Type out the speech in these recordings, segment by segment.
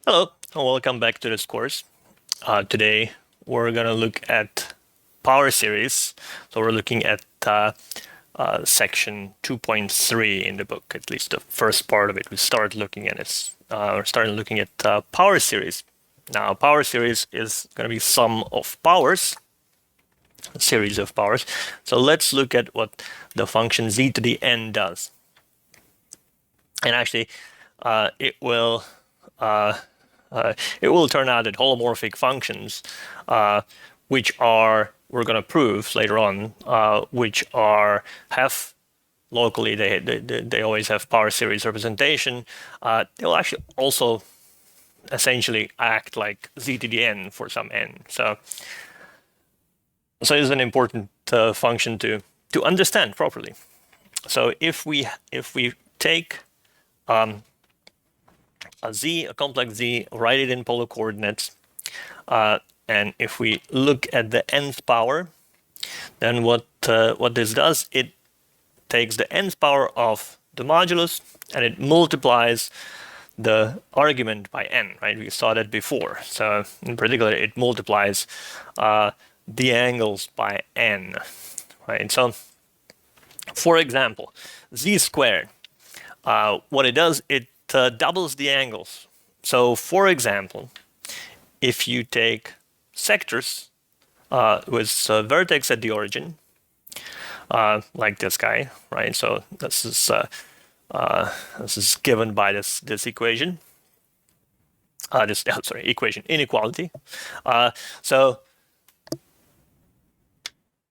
Hello, and welcome back to this course. Today, we're going to look at power series. So we're looking at section 2.3 in the book, at least the first part of it. We started looking at it. We're starting looking at power series. Now, power series is going to be sum of powers, a series of powers. So let's look at what the function z to the n does. And actually, it will turn out that holomorphic functions, which are, we're going to prove later on, which have locally, they always have power series representation. They'll actually also essentially act like z to the n for some n. So it's an important function to understand properly. So if we take a complex z, write it in polar coordinates, and if we look at the nth power, then what this does, it takes the nth power of the modulus and it multiplies the argument by n, right? We saw that before. So in particular, it multiplies the angles by n, right? So for example, z squared, what it does, it doubles the angles. So for example, if you take sectors with vertex at the origin, like this guy, right? So this is given by this equation. Equation inequality. So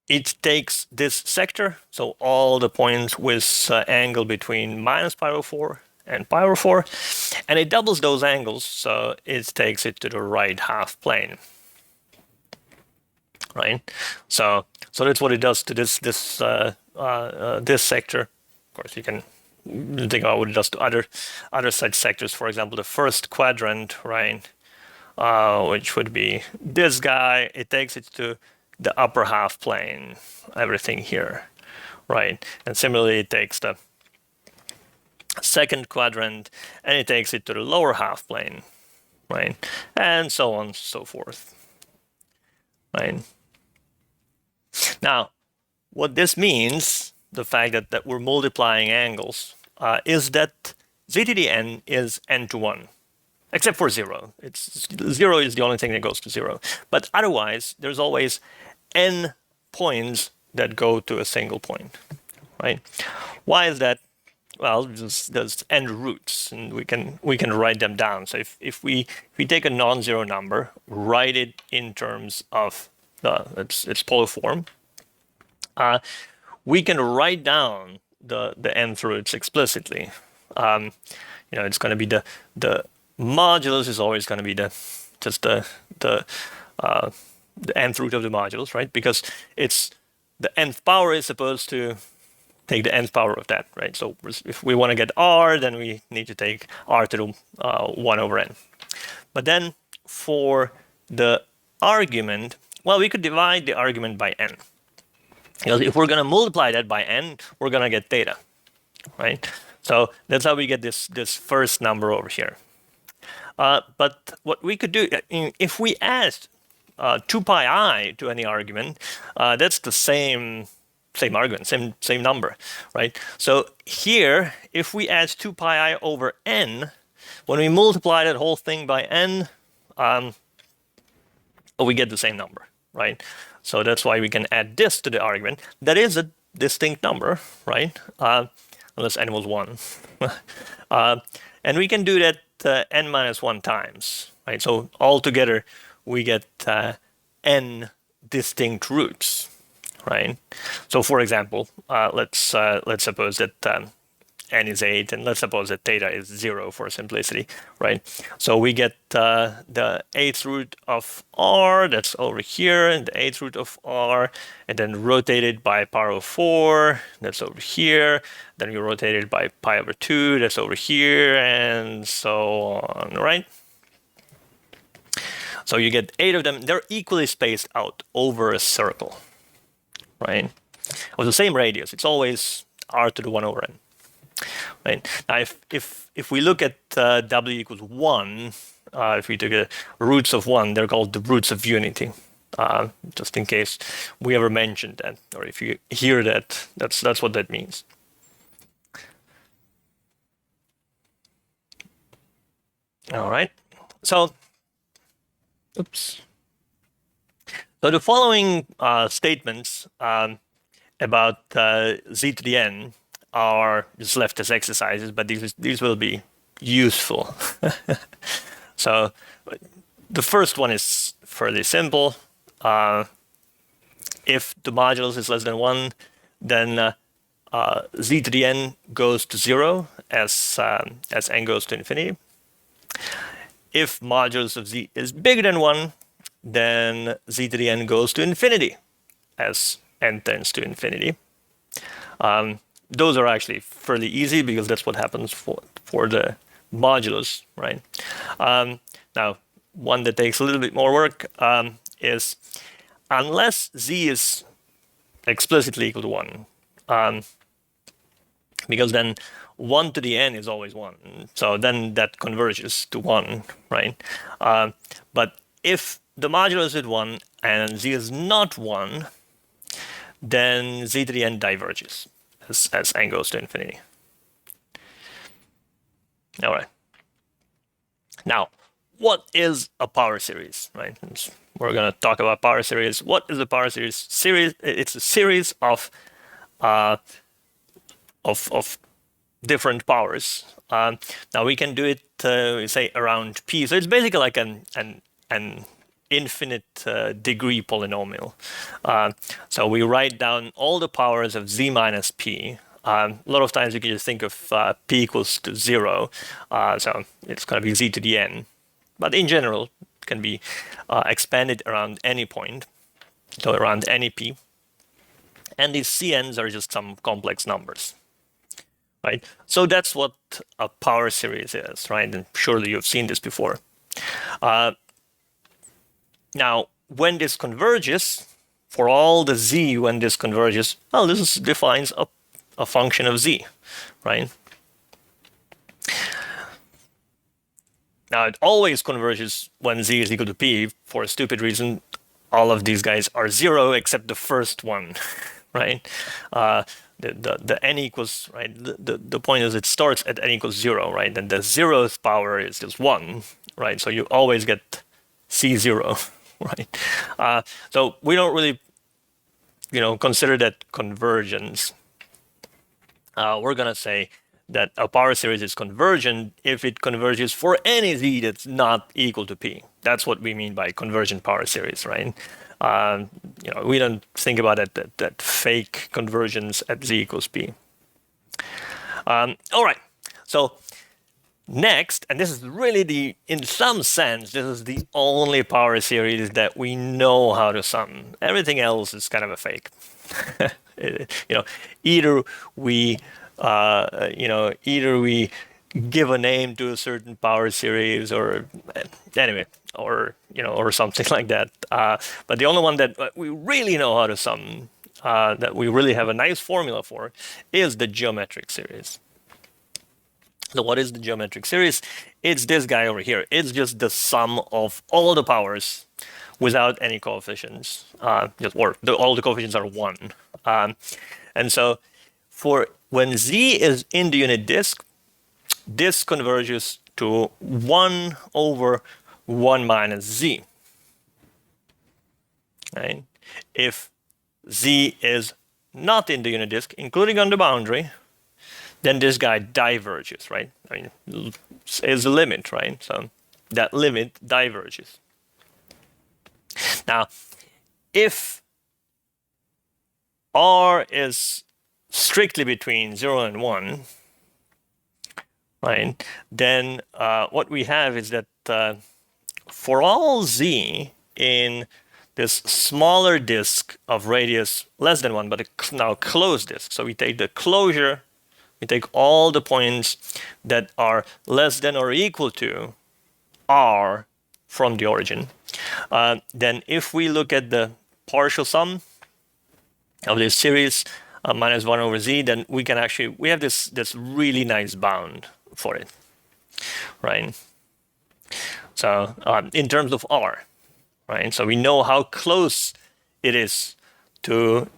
it takes this sector, so all the points with angle between minus pi over 4 and pi over 4, and it doubles those angles, so it takes it to the right half plane, right? So that's what it does to this sector. Of course, you can think about what it does to other such sectors. For example, the first quadrant, right, which would be this guy. It takes it to the upper half plane, everything here, right? And similarly, it takes the second quadrant and it takes it to the lower half plane, right? And so on and so forth, right? Now, what this means, the fact that we're multiplying angles, is that z to the n is n to 1. Except for 0. 0 is the only thing that goes to 0. But otherwise, there's always n points that go to a single point, right? Why is that? Well, there's n roots, and we can write them down. So if we take a non-zero number, write it in terms of its polar form, we can write down the nth roots explicitly. It's going to be the modulus is always going to be the nth root of the modulus, right? Because it's the nth power is supposed to take the nth power of that, right? So if we want to get r, then we need to take r to the 1 over n. But then for the argument, well, we could divide the argument by n. Because if we're going to multiply that by n, we're going to get theta, right? So that's how we get this first number over here. But what we could do, if we add 2 pi I to any argument, that's the same argument, same number, right? So here, if we add 2 pi I over n, when we multiply that whole thing by n, we get the same number, right? So that's why we can add this to the argument. That is a distinct number, right? Unless n was 1. And we can do that n minus 1 times, right? So altogether, we get n distinct roots, right? So for example, let's suppose that n is 8, and let's suppose that theta is 0 for simplicity, right? So we get the 8th root of r, that's over here, and the 8th root of r, and then rotated by pi over 4, that's over here, then we rotate it by pi over 2, that's over here, and so on, right? So you get 8 of them. They're equally spaced out over a circle, right? With the same radius. It's always r to the 1 over n, right? Now, if we look at w equals 1, if we took the roots of 1, they're called the roots of unity. Just in case we ever mentioned that, or if you hear that, that's what that means. All right. So, oops. So the following statements about z to the n are just left as exercises, but these will be useful. So the first one is fairly simple. If the modulus is less than 1, then z to the n goes to 0 as n goes to infinity. If modulus of z is bigger than 1, then z to the n goes to infinity as n tends to infinity. Those are actually fairly easy because that's what happens for the modulus, right? Now, one that takes a little bit more work is unless z is explicitly equal to 1, because then 1 to the n is always 1. So then that converges to 1, right? But if the modulus is 1 and z is not 1, then z to the n diverges as n goes to infinity. All right. Now, what is a power series, right? We're going to talk about power series. What is a power series? It's a series of different powers. Now we can do it, say, around p. So it's basically like an infinite degree polynomial. So we write down all the powers of z minus p. A lot of times you can just think of p equals to 0. So it's going to be z to the n. But in general, it can be expanded around any point, so around any p. And these cn's are just some complex numbers, right? So that's what a power series is, right? And surely you've seen this before. Now, when this converges, for all the z, when this converges, well, this defines a function of z, right? Now, it always converges when z is equal to p. For a stupid reason, all of these guys are 0 except the first one, right? The n equals, right? The point is it starts at n equals 0, right? And the 0th power is just 1, right? So you always get c0, right? So we don't really, consider that convergence. We're going to say that a power series is convergent if it converges for any z that's not equal to p. That's what we mean by convergent power series, right? We don't think about that fake convergence at z equals p. All right. So next, and this is really in some sense, this is the only power series that we know how to sum. Everything else is kind of a fake. Either we give a name to a certain power series, or anyway, or something like that. But the only one that we really know how to sum, that we really have a nice formula for, is the geometric series. So what is the geometric series? It's this guy over here. It's just the sum of all the powers without any coefficients. All the coefficients are 1. And so for when z is in the unit disk, this converges to 1 over 1 minus z. Right? If z is not in the unit disk, including on the boundary, then this guy diverges, right? I mean, is a limit, right? So that limit diverges. Now, if r is strictly between 0 and 1, right, then what we have is that for all z in this smaller disk of radius less than 1, but now closed disk. So we take the closure, we take all the points that are less than or equal to r from the origin. Then if we look at the partial sum of this series, minus 1 over z, then we have this really nice bound for it, right? So in terms of R, right? So we know how close it is to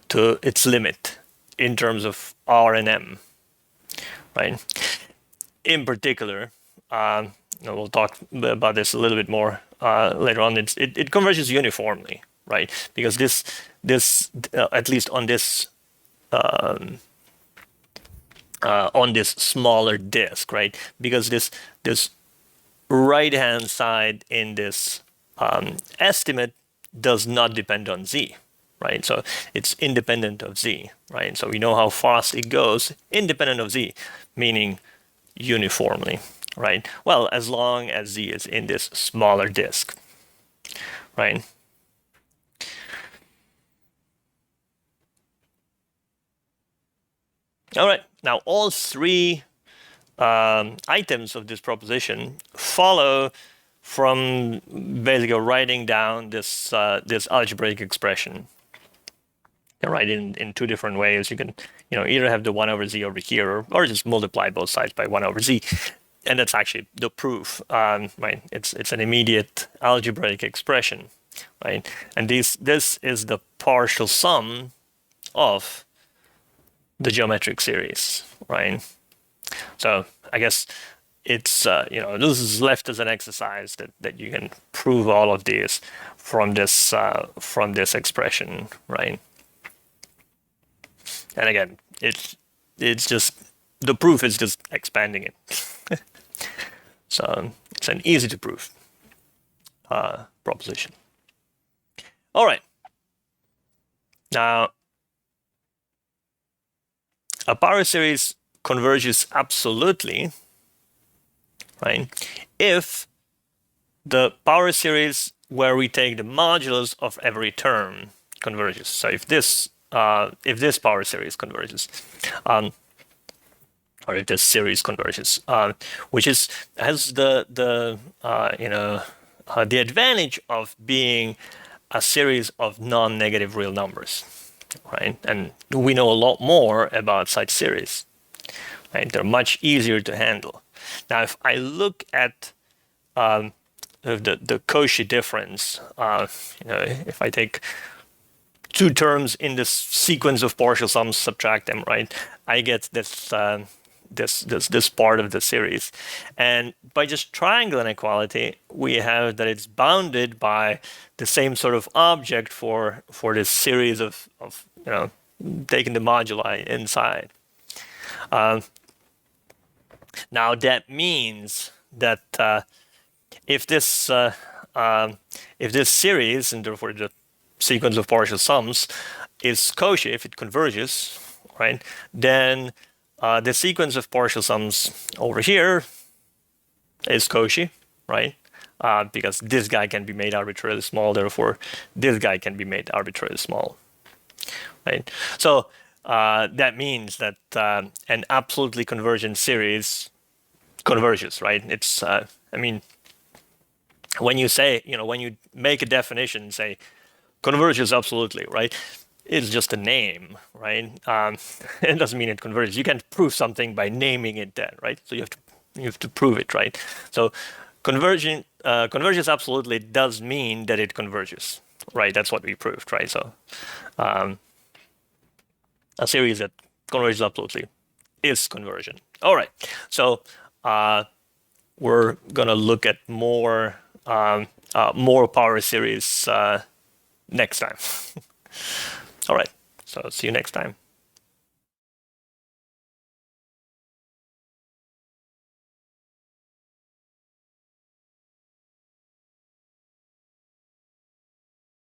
its limit in terms of R and M, right? In particular, we'll talk about this a little bit more later on. It converges uniformly, right? Because this at least on this smaller disk, right? Because this right hand side in this estimate does not depend on z, right? So it's independent of z, right? So we know how fast it goes independent of z, meaning uniformly, right? Well, as long as z is in this smaller disk, right? All right, now all three items of this proposition follow from basically writing down this this algebraic expression. You can write it in two different ways. You can either have the 1 over z over here, or just multiply both sides by 1 over z, and that's actually the proof. Right? It's an immediate algebraic expression, right? And this is the partial sum of the geometric series, right? So I guess it's this is left as an exercise that you can prove all of these from this expression, right? And again, it's just the proof is just expanding it. So it's an easy to prove proposition. All right. Now, a power series converges absolutely, right, if the power series where we take the modulus of every term converges. So if this power series converges, or if this series converges, which has the advantage of being a series of non-negative real numbers, right? And we know a lot more about such series, right? They're much easier to handle. Now, if I look at the Cauchy difference, if I take two terms in this sequence of partial sums, subtract them, right, I get this this part of the series. And by just triangle inequality, we have that it's bounded by the same sort of object for this series of taking the moduli inside. Now that means that if this series, and therefore the sequence of partial sums, is Cauchy, if it converges, right, then the sequence of partial sums over here is Cauchy, right? Because this guy can be made arbitrarily small, therefore this guy can be made arbitrarily small, right? So that means that an absolutely convergent series converges, right? It's, I mean, when you say, when you make a definition, say converges absolutely, right? It's just a name, right? It doesn't mean it converges. You can't prove something by naming it that, right? So you have to prove it, right? So converges absolutely does mean that it converges, right? That's what we proved, right? So a series that converges absolutely is convergent. All right. So we're gonna look at more power series next time. All right. So see you next time.